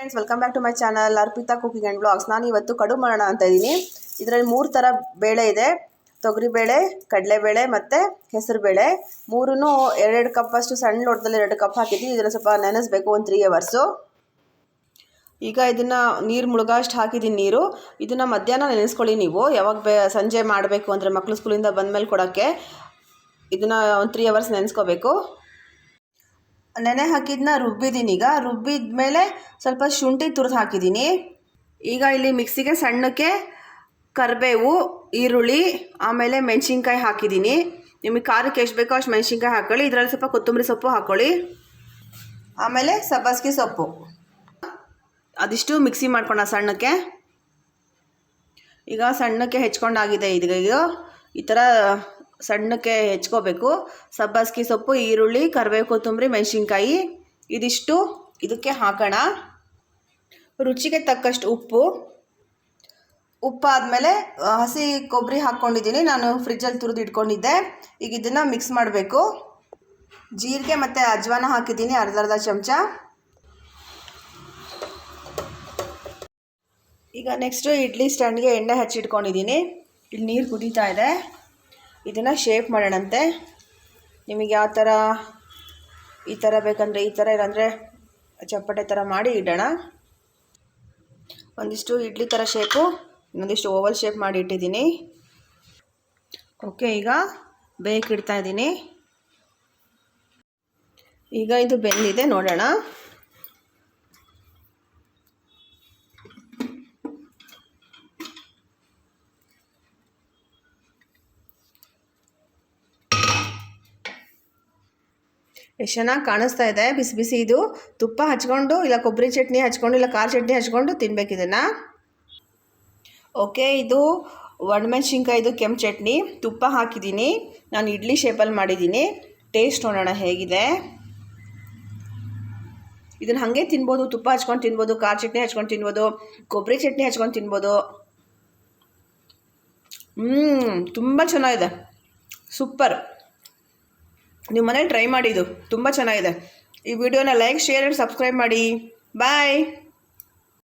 Friends, welcome back to my channel Arpita cooking and blogs. ನಾನು ಇವತ್ತು ಕಡುಬು ಮಾಡೋಣ ಅಂತ ಇದ್ದೀನಿ. ಇದರಲ್ಲಿ 3 ಥರ ಬೇಳೆ ಇದೆ. ತೊಗರಿಬೇಳೆ, ಕಡಲೆಬೇಳೆ ಮತ್ತು ಹೆಸರುಬೇಳೆ. ಮೂರೂ 2 ಕಪ್ಪಷ್ಟು ಸಣ್ಣ ಲೋಟದಲ್ಲಿ 2 ಕಪ್ ಹಾಕಿದ್ದೀನಿ. ಇದನ್ನು ಸ್ವಲ್ಪ ನೆನೆಸಬೇಕು ಒಂದು 3 ಅವರ್ಸು. ಈಗ ಇದನ್ನು ನೀರು ಮುಳುಗೋಷ್ಟು ಹಾಕಿದ್ದೀನಿ ನೀರು. ಇದನ್ನು ಮಧ್ಯಾಹ್ನ ನೆನೆಸ್ಕೊಳ್ಳಿ ನೀವು. ಯಾವಾಗ ಸಂಜೆ ಮಾಡಬೇಕು ಅಂದರೆ ಮಕ್ಕಳು ಸ್ಕೂಲಿಂದ ಬಂದಮೇಲೆ ಕೊಡೋಕ್ಕೆ ಇದನ್ನು ಒಂದು 3 ಅವರ್ಸ್ ನೆನೆಸ್ಕೋಬೇಕು. ನೆನೆ ಹಾಕಿದ್ದನ್ನ ರುಬ್ಬಿದ್ದೀನಿ. ಈಗ ರುಬ್ಬಿದ ಮೇಲೆ ಸ್ವಲ್ಪ ಶುಂಠಿ ತುರಿದು ಹಾಕಿದ್ದೀನಿ. ಈಗ ಇಲ್ಲಿ ಮಿಕ್ಸಿಗೆ ಸಣ್ಣಕ್ಕೆ ಕರಿಬೇವು, ಈರುಳ್ಳಿ, ಆಮೇಲೆ ಮೆಣಸಿನ್ಕಾಯಿ ಹಾಕಿದ್ದೀನಿ. ನಿಮಗೆ ಖಾರಕ್ಕೆ ಎಷ್ಟು ಬೇಕೋ ಅಷ್ಟು ಮೆಣಸಿನ್ಕಾಯಿ ಹಾಕ್ಕೊಳ್ಳಿ. ಇದರಲ್ಲಿ ಸ್ವಲ್ಪ ಕೊತ್ತಂಬರಿ ಸೊಪ್ಪು ಹಾಕ್ಕೊಳ್ಳಿ, ಆಮೇಲೆ ಸಬ್ಬಸಿಗೆ ಸೊಪ್ಪು. ಅದಿಷ್ಟು ಮಿಕ್ಸಿ ಮಾಡ್ಕೊಳ್ಳೋಣ ಸಣ್ಣಕ್ಕೆ. ಈಗ ಸಣ್ಣಕ್ಕೆ ಹೆಚ್ಕೊಂಡಾಗಿದೆ. ಇದು ಈ ಥರ ಸಣ್ಣಕ್ಕೆ ಹೆಚ್ಕೋಬೇಕು. ಸಬ್ಬಸಿಗೆ ಸೊಪ್ಪು, ಈರುಳ್ಳಿ, ಕರಿಬೇವು, ಕೊತ್ತಂಬರಿ, ಮೆಣಸಿನ್ಕಾಯಿ ಇದಿಷ್ಟು ಇದಕ್ಕೆ ಹಾಕೋಣ. ರುಚಿಗೆ ತಕ್ಕಷ್ಟು ಉಪ್ಪು ಆದಮೇಲೆ ಹಸಿ ಕೊಬ್ಬರಿ ಹಾಕ್ಕೊಂಡಿದ್ದೀನಿ. ನಾನು ಫ್ರಿಜ್ಜಲ್ಲಿ ತುರಿದು ಇಟ್ಕೊಂಡಿದ್ದೆ. ಈಗ ಇದನ್ನು ಮಿಕ್ಸ್ ಮಾಡಬೇಕು. ಜೀರಿಗೆ ಮತ್ತು ಅಜ್ವಾನ ಹಾಕಿದ್ದೀನಿ, ಅರ್ಧ ಚಮಚ. ಈಗ ನೆಕ್ಸ್ಟು ಇಡ್ಲಿ ಸ್ಟ್ಯಾಂಡ್ಗೆ ಎಣ್ಣೆ ಹಚ್ಚಿಟ್ಕೊಂಡಿದ್ದೀನಿ. ಇಲ್ಲಿ ನೀರು ಕುದೀತಾ ಇದೆ. ಇದನ್ನು ಶೇಪ್ ಮಾಡೋಣಂತೆ. ನಿಮಗೆ ಯಾವ ಥರ, ಈ ಥರ ಬೇಕಂದರೆ ಈ ಥರ, ಇಲ್ಲಾಂದರೆ ಚಪ್ಪಟೆ ಥರ ಮಾಡಿ ಇಡೋಣ. ಒಂದಿಷ್ಟು ಇಡ್ಲಿ ಥರ ಶೇಪು, ಇನ್ನೊಂದಿಷ್ಟು ಓವಲ್ ಶೇಪ್ ಮಾಡಿ ಇಟ್ಟಿದ್ದೀನಿ. ಓಕೆ, ಈಗ ಬೇಕಿಡ್ತಾ ಇದ್ದೀನಿ. ಈಗ ಇದು ಬೆಂದಿದೆ, ನೋಡೋಣ. ಎಷ್ಟು ಚೆನ್ನಾಗಿ ಕಾಣಿಸ್ತಾ ಇದೆ. ಬಿಸಿ ಬಿಸಿ ಇದು ತುಪ್ಪ ಹಚ್ಕೊಂಡು, ಇಲ್ಲ ಕೊಬ್ಬರಿ ಚಟ್ನಿ ಹಚ್ಕೊಂಡು, ಇಲ್ಲ ಖಾರ ಚಟ್ನಿ ಹಚ್ಕೊಂಡು ತಿನ್ಬೇಕು ಇದನ್ನು. ಓಕೆ, ಇದು ಒಣಮೆಣ್ಸಿನ್ಕಾಯಿದು ಕೆಂಪು ಚಟ್ನಿ ತುಪ್ಪ ಹಾಕಿದ್ದೀನಿ. ನಾನು ಇಡ್ಲಿ ಶೇಪಲ್ಲಿ ಮಾಡಿದ್ದೀನಿ. ಟೇಸ್ಟ್ ನೋಡೋಣ ಹೇಗಿದೆ. ಇದನ್ನು ಹಾಗೆ ತಿನ್ಬೋದು, ತುಪ್ಪ ಹಚ್ಕೊಂಡು ತಿನ್ಬೋದು, ಖಾರ ಚಟ್ನಿ ಹಚ್ಕೊಂಡು ತಿನ್ಬೋದು, ಕೊಬ್ಬರಿ ಚಟ್ನಿ ಹಚ್ಕೊಂಡು ತಿನ್ಬೋದು. ತುಂಬ ಚೆನ್ನಾಗಿದೆ, ಸೂಪರ್. ನೀವು ಮನೇಲಿ ಟ್ರೈ ಮಾಡಿ, ಇದು ತುಂಬ ಚೆನ್ನಾಗಿದೆ. ಈ ವಿಡಿಯೋನ ಲೈಕ್, ಶೇರ್ ಆ್ಯಂಡ್ ಸಬ್ಸ್ಕ್ರೈಬ್ ಮಾಡಿ. ಬಾಯ್.